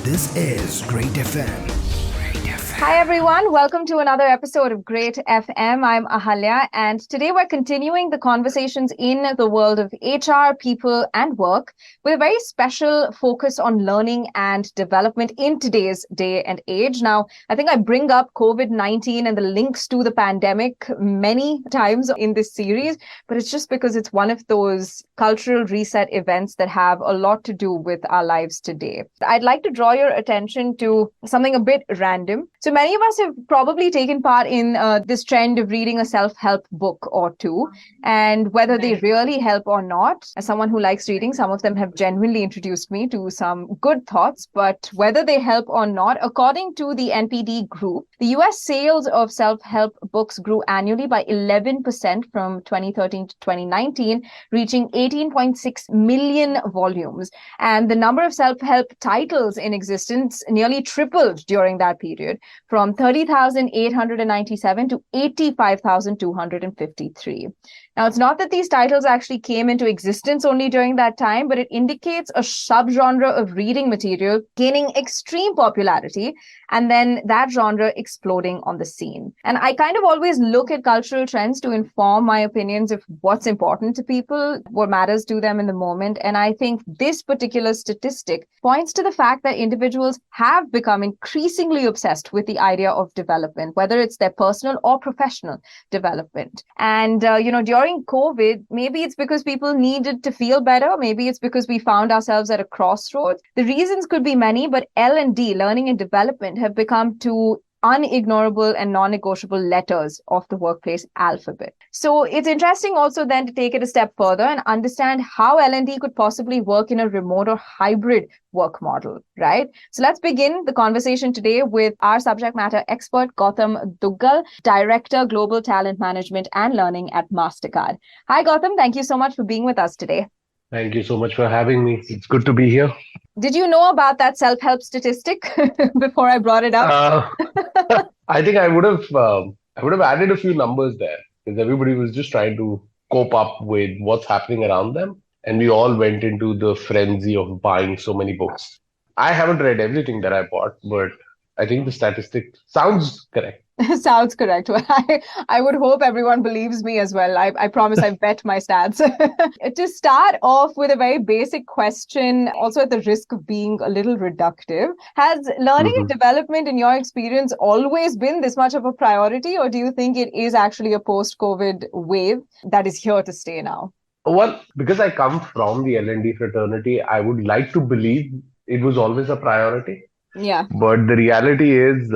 This is greytFM. Hi everyone, welcome to another episode of Great FM. I'm Ahalya, and today we're continuing the conversations in the world of HR, people, and work with a very special focus on learning and development in today's day and age. Now, I think I bring up COVID-19 and the links to the pandemic many times in this series, but it's just because it's one of those cultural reset events that have a lot to do with our lives today. I'd like to draw your attention to something a bit random. So many of us have probably taken part in this trend of reading a self-help book or two, and whether they really help or not, as someone who likes reading, some of them have genuinely introduced me to some good thoughts, but whether they help or not, according to the NPD group, the US sales of self-help books grew annually by 11% from 2013 to 2019, reaching 18.6 million volumes. And the number of self-help titles in existence nearly tripled during that period, from 30,897 to 85,253. Now, it's not that these titles actually came into existence only during that time, but it indicates a subgenre of reading material gaining extreme popularity, and then that genre exploding on the scene. And I kind of always look at cultural trends to inform my opinions of what's important to people, what matters to them in the moment. And I think this particular statistic points to the fact that individuals have become increasingly obsessed with the idea of development, whether it's their personal or professional development. And, during COVID, maybe it's because people needed to feel better. Maybe it's because we found ourselves at a crossroads. The reasons could be many, but L&D, learning and development, have become two un-ignorable and non-negotiable letters of the workplace alphabet. So it's interesting also then to take it a step further and understand how L&D could possibly work in a remote or hybrid work model, right? So let's begin the conversation today with our subject matter expert, Gautam Duggal, Director, Global Talent Management and Learning at Mastercard. Hi, Gautam. Thank you so much for being with us today. Thank you so much for having me. It's good to be here. Did you know about that self-help statistic before I brought it up? I think I would have added a few numbers there because everybody was just trying to cope up with what's happening around them, and we all went into the frenzy of buying so many books. I haven't read everything that I bought, but I think the statistic sounds correct. Sounds correct. Well, I would hope everyone believes me as well. I promise I bet my stats. To start off with a very basic question, also at the risk of being a little reductive, has learning and development in your experience always been this much of a priority, or do you think it is actually a post-COVID wave that is here to stay now? Well, because I come from the L&D fraternity, I would like to believe it was always a priority. Yeah. But the reality is,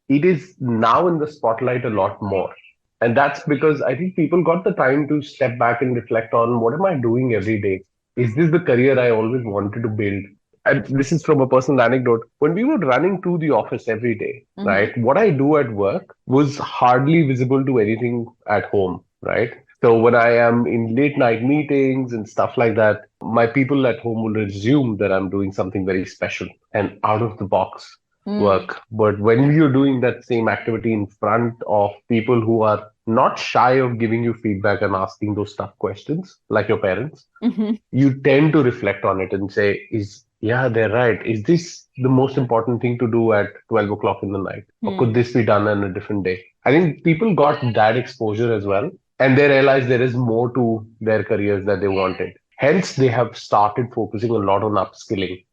it is now in the spotlight a lot more. And that's because I think people got the time to step back and reflect on, what am I doing every day? Is this the career I always wanted to build? And this is from a personal anecdote. When we were running to the office every day, right, what I do at work was hardly visible to anything at home, right? So when I am in late night meetings and stuff like that, my people at home will assume that I'm doing something very special and out of the box work. But when you're doing that same activity in front of people who are not shy of giving you feedback and asking those tough questions, like your parents, you tend to reflect on it and say, they're right. Is this the most important thing to do at 12 o'clock in the night? Or could this be done on a different day? I think people got that exposure as well. And they realized there is more to their careers that they wanted. Hence, they have started focusing a lot on upskilling,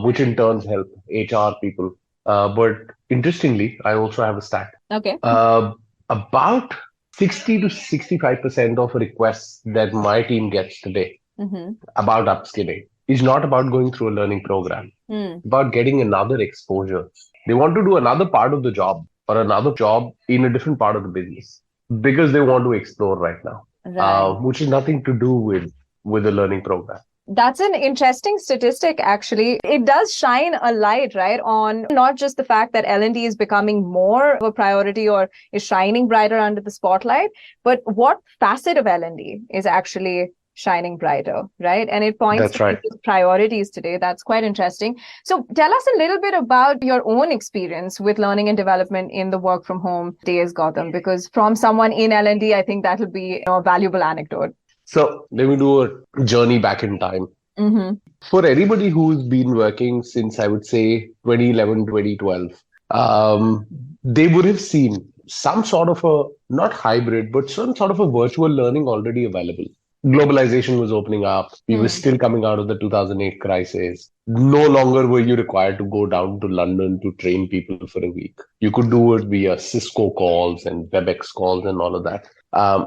which in turn help HR people. But interestingly, I also have a stat. Okay. About 60 to 65% of requests that my team gets today about upskilling is not about going through a learning program, about getting another exposure. They want to do another part of the job or another job in a different part of the business because they want to explore right now, which is nothing to do with a learning program. That's an interesting statistic, actually. It does shine a light, right, on not just the fact that L&D is becoming more of a priority or is shining brighter under the spotlight, but what facet of L&D is actually shining brighter, right? And it points to people's priorities today. That's quite interesting. So tell us a little bit about your own experience with learning and development in the work from home days, Gautam, because from someone in L&D, I think that'll be a valuable anecdote. So let me do a journey back in time. Mm-hmm. For anybody who's been working since, I would say, 2011, 2012, they would have seen some sort of a, not hybrid, but some sort of a virtual learning already available. Globalization was opening up. We were Hmm. still coming out of the 2008 crisis. No longer were you required to go down to London to train people for a week. You could do it via Cisco calls and WebEx calls and all of that.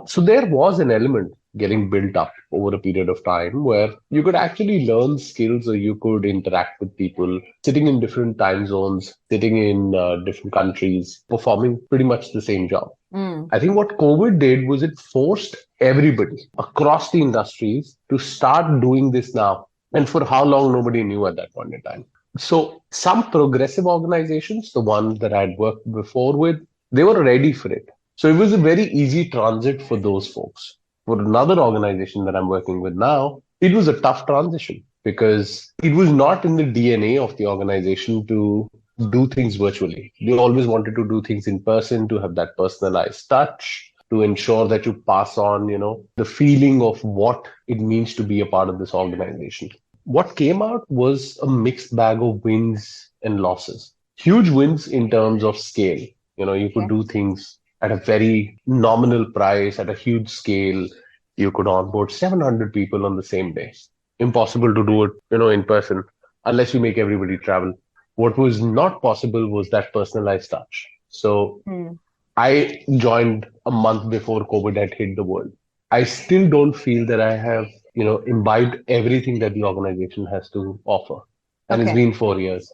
So there was an element getting built up over a period of time where you could actually learn skills or you could interact with people sitting in different time zones, sitting in different countries, performing pretty much the same job. Mm. I think what COVID did was it forced everybody across the industries to start doing this now. And for how long, nobody knew at that point in time. So some progressive organizations, the ones that I'd worked before with, they were ready for it. So it was a very easy transit for those folks. For another organization that I'm working with now, it was a tough transition because it was not in the DNA of the organization to do things virtually. They always wanted to do things in person, to have that personalized touch, to ensure that you pass on, the feeling of what it means to be a part of this organization. What came out was a mixed bag of wins and losses. Huge wins in terms of scale. You could Okay. do things at a very nominal price, at a huge scale. You could onboard 700 people on the same day. Impossible to do it, in person unless you make everybody travel. What was not possible was that personalized touch. So Hmm. I joined a month before COVID had hit the world. I still don't feel that I have, imbibed everything that the organization has to offer. And it's Okay. been 4 years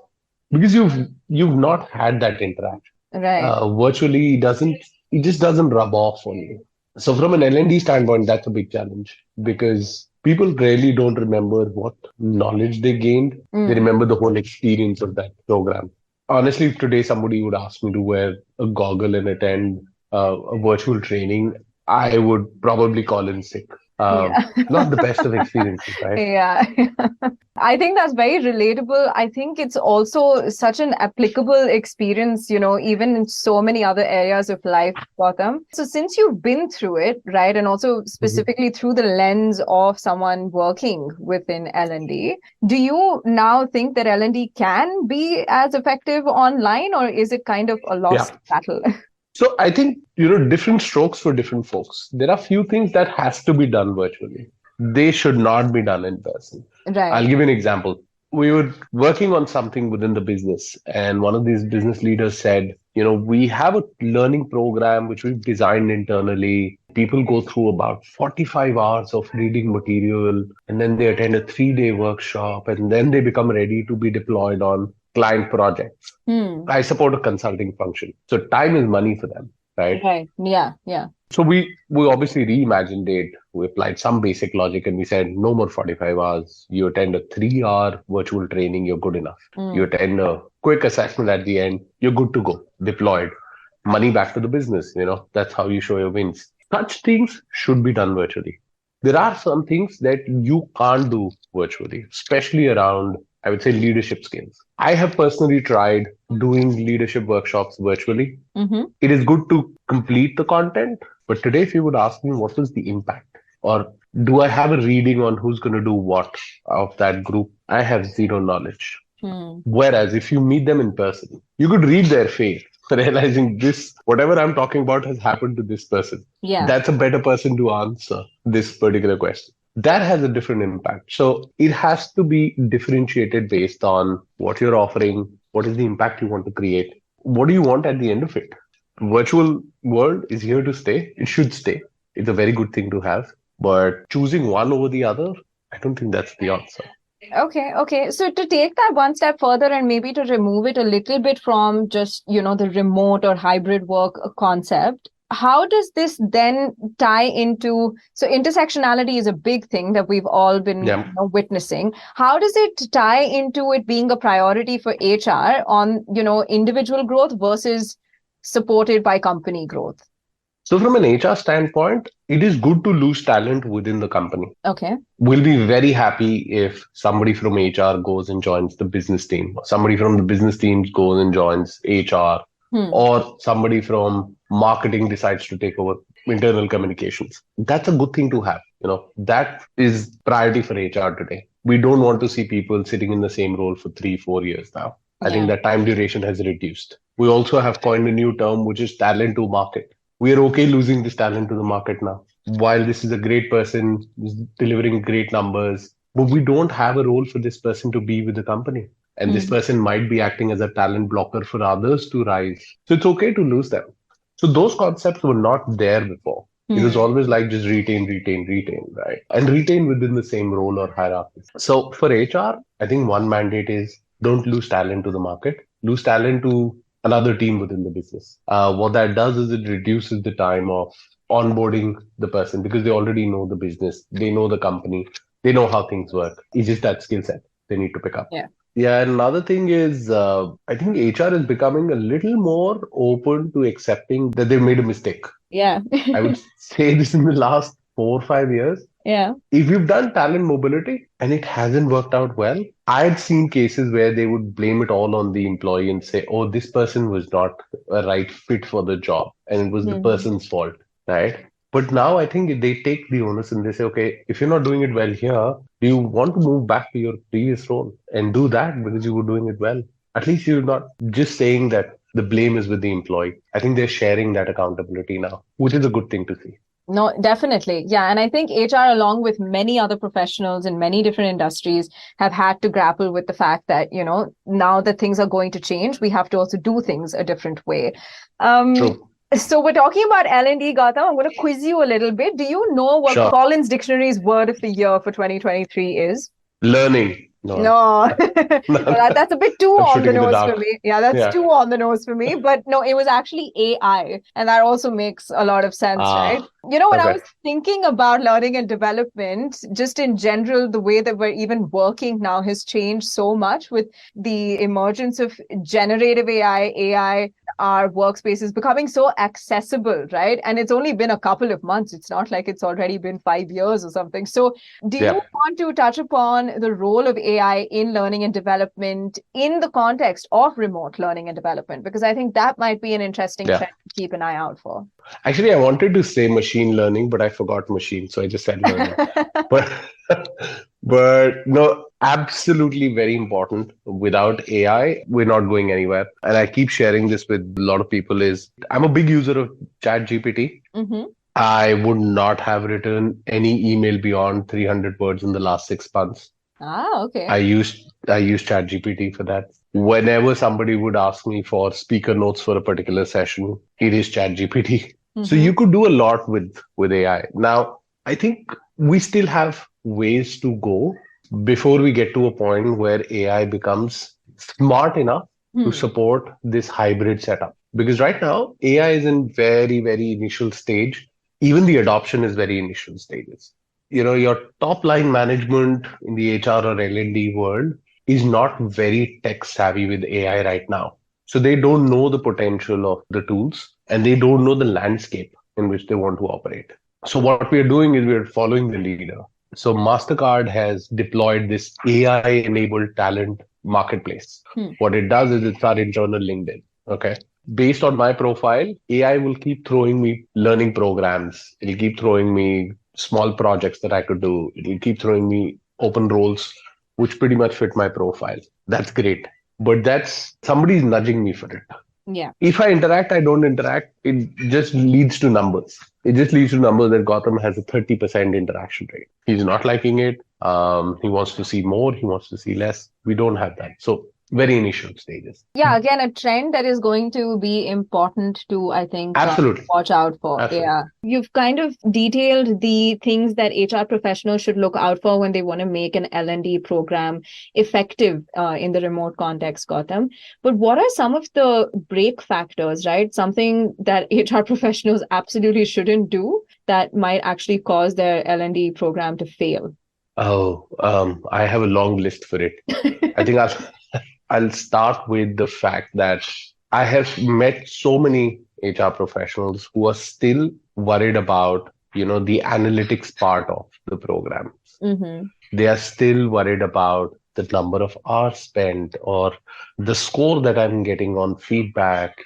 because you've not had that interaction. Right. Virtually it just doesn't rub off on you. So from an L&D standpoint, that's a big challenge because people really don't remember what knowledge they gained. They Mm. remember the whole experience of that program. Honestly, if today somebody would ask me to wear a goggle and attend a virtual training, I would probably call in sick. Uh, Yeah. Not the best of experiences, right? Yeah. I think that's very relatable. I think it's also such an applicable experience, even in so many other areas of life, Gautam. So since you've been through it, right, and also Mhm. specifically through the lens of someone working within L&D, do you now think that L&D can be as effective online, or is it kind of a Yeah. lost battle? So I think, different strokes for different folks. There are few things that has to be done virtually. They should not be done in person. I'll Right. give you an example. We were working on something within the business, and one of these business leaders said, we have a learning program which we've designed internally. People go through about 45 hours of reading material, and then they attend a 3-day workshop, and then they become ready to be deployed on client projects. Hmm. I support a consulting function. So time is money for them, right? Right. Yeah. Yeah. So we obviously reimagined it. We applied some basic logic and we said no more 45 hours. You attend a 3-hour virtual training, you're good enough. You Hmm. attend a quick assessment at the end, you're good to go, deployed. Money back to the business, that's how you show your wins. Such things should be done virtually. There are some things that you can't do virtually, especially around, I would say, leadership skills. I have personally tried doing leadership workshops virtually. Mm-hmm. It is good to complete the content, but today, if you would ask me what was the impact, or do I have a reading on who's going to do what of that group, I have zero knowledge. Hmm. Whereas if you meet them in person, you could read their face, realizing this, whatever I'm talking about has happened to this person. Yeah. That's a better person to answer this particular question. That has a different impact. So it has to be differentiated based on what you're offering, what is the impact you want to create, what do you want at the end of it. Virtual world is here to stay. It should stay. It's a very good thing to have. But choosing one over the other, I don't think that's the answer. Okay, okay. So to take that one step further and maybe to remove it a little bit from just, the remote or hybrid work concept, how does this then tie into, so intersectionality is a big thing that we've all been Yeah. witnessing. How does it tie into it being a priority for HR on, individual growth versus supported by company growth? So from an HR standpoint, it is good to lose talent within the company. Okay. We'll be very happy if somebody from HR goes and joins the business team, or somebody from the business teams goes and joins HR, Hmm. or somebody from marketing decides to take over internal communications. That's a good thing to have. That is priority for HR today. We don't want to see people sitting in the same role for 3, 4 years now. I think that time duration has reduced. We also have coined a new term, which is talent to market. We are okay losing this talent to the market now. While this is a great person, is delivering great numbers, but we don't have a role for this person to be with the company. And this person might be acting as a talent blocker for others to rise. So it's okay to lose them. So those concepts were not there before. It was always like just retain, retain, retain, right? And retain within the same role or hierarchy. So for HR, I think one mandate is don't lose talent to the market, lose talent to another team within the business. What that does is it reduces the time of onboarding the person because they already know the business, they know the company, they know how things work. It's just that skill set they need to pick up. Yeah, and another thing is, I think HR is becoming a little more open to accepting that they've made a mistake. I would say this in the last 4 or 5 years. If you've done talent mobility and it hasn't worked out well, I had seen cases where they would blame it all on the employee and say, oh, this person was not a right fit for the job and it was the person's fault, right? But now I think they take the onus and they say, okay, if you're not doing it well here, do you want to move back to your previous role and do that because you were doing it well? At least you're not just saying that the blame is with the employee. I think they're sharing that accountability now, which is a good thing to see. No, definitely. Yeah. And I think HR, along with many other professionals in many different industries, have had to grapple with the fact that, now that things are going to change, we have to also do things a different way. True. So we're talking about L&D, Gautam. I'm going to quiz you a little bit. Do you know what Collins Dictionary's word of the year for 2023 is? Learning. No. That's a bit too on the nose for me. Yeah, that's too on the nose for me. But no, it was actually AI. And that also makes a lot of sense, right? When I was thinking about learning and development, just in general, the way that we're even working now has changed so much with the emergence of generative AI, our workspaces becoming so accessible, right? And it's only been a couple of months. It's not like it's already been 5 years or something. So do you want to touch upon the role of AI in learning and development in the context of remote learning and development? Because I think that might be an interesting trend to keep an eye out for. Actually, I wanted to say machine learning, but I forgot machine. So I just said learning. But no, absolutely very important. Without AI, we're not going anywhere. And I keep sharing this with a lot of people is I'm a big user of ChatGPT. I would not have written any email beyond 300 words in the last 6 months. Okay. I use ChatGPT for that. Whenever somebody would ask me for speaker notes for a particular session, it is ChatGPT. So you could do a lot with AI. Now, I think we still have ways to go before we get to a point where AI becomes smart enough to support this hybrid setup. Because right now, AI is in very, very initial stage. Even the adoption is very initial stages. Your top line management in the HR or L&D world is not very tech savvy with AI right now. So they don't know the potential of the tools and they don't know the landscape in which they want to operate. So what we are doing is we're following the leader. So Mastercard has deployed this AI-enabled talent marketplace. What it does is it's our internal LinkedIn. Okay. Based on my profile, AI will keep throwing me learning programs. It'll keep throwing me small projects that I could do. It'll keep throwing me open roles, which pretty much fit my profile. That's great. But that's somebody's nudging me for it. Yeah. If I interact, I don't interact. It just leads to numbers. It just leads to numbers that Gautam has a 30% interaction rate. He's not liking it. He wants to see more. He wants to see less. We don't have that. So very initial stages. Yeah, again, a trend that is going to be important to, I think, watch out for. Absolutely. Yeah. You've kind of detailed the things that HR professionals should look out for when they want to make an L&D program effective in the remote context, Gautam. But what are some of the break factors, right? Something that HR professionals absolutely shouldn't do that might actually cause their L&D program to fail? I have a long list for it. I think I'll start with the fact that I have met so many HR professionals who are still worried about, the analytics part of the program. They are still worried about the number of hours spent or the score that I'm getting on feedback,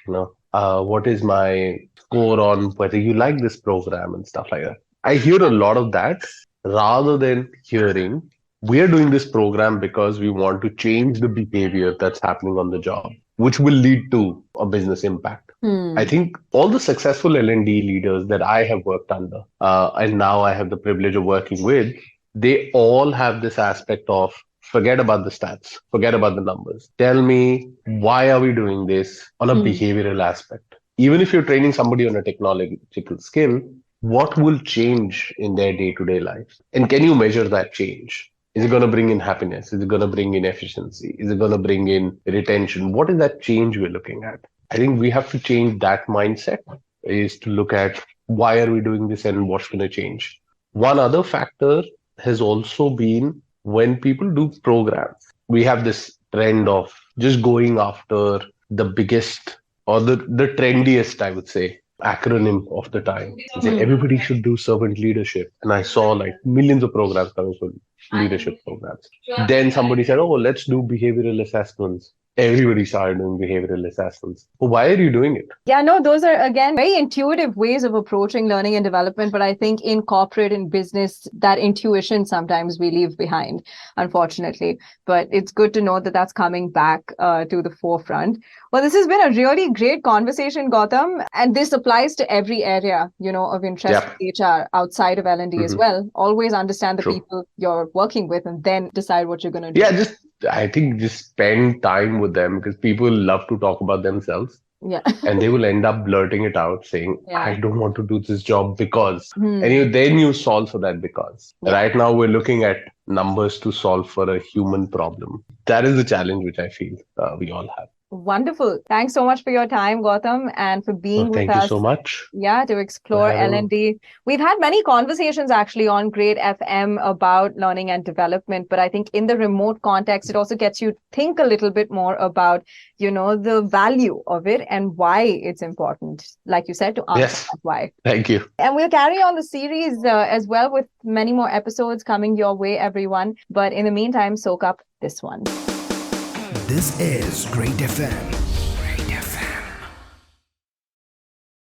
what is my score on whether you like this program and stuff like that. I hear a lot of that rather than hearing We are doing this program because we want to change the behavior that's happening on the job, which will lead to a business impact. I think all the successful L&D leaders that I have worked under, and now I have the privilege of working with, they all have this aspect of forget about the stats, forget about the numbers. Tell me, why are we doing this on a behavioral aspect? Even if you're training somebody on a technological skill, what will change in their day-to-day life? And can you measure that change? Is it going to bring in happiness? Is it going to bring in efficiency? Is it going to bring in retention? What is that change we're looking at? I think we have to change that mindset, is to look at why are we doing this and what's going to change. One other factor has also been when people do programs, we have this trend of just going after the biggest or the trendiest, I would say, acronym of the time. Say everybody should do servant leadership. And I saw like millions of programs coming from leadership programs. Then somebody said, oh, let's do behavioral assessments. Everybody started doing behavioral assessments. Well, why are you doing it? Yeah, no, those are, again, very intuitive ways of approaching learning and development. But I think in corporate and business, that intuition sometimes we leave behind, unfortunately. But it's good to know that that's coming back to the forefront. Well, this has been a really great conversation, Gautam. And this applies to every area, of interest in HR outside of L&D as well. Always understand the people you're working with and then decide what you're going to do. Yeah, I think just spend time with them, because people love to talk about themselves. Yeah. And they will end up blurting it out saying, I don't want to do this job because. And then you solve for that because. Right now, we're looking at numbers to solve for a human problem. That is the challenge which I feel we all have. Wonderful. Thanks so much for your time, Gautam, and for being with us. Thank you so much. Yeah, to explore L&D. We've had many conversations actually on greytFM about learning and development, but I think in the remote context, it also gets you think a little bit more about, the value of it and why it's important, like you said, to answer that why. Thank you. And we'll carry on the series as well with many more episodes coming your way, everyone. But in the meantime, soak up this one. This is greytFM.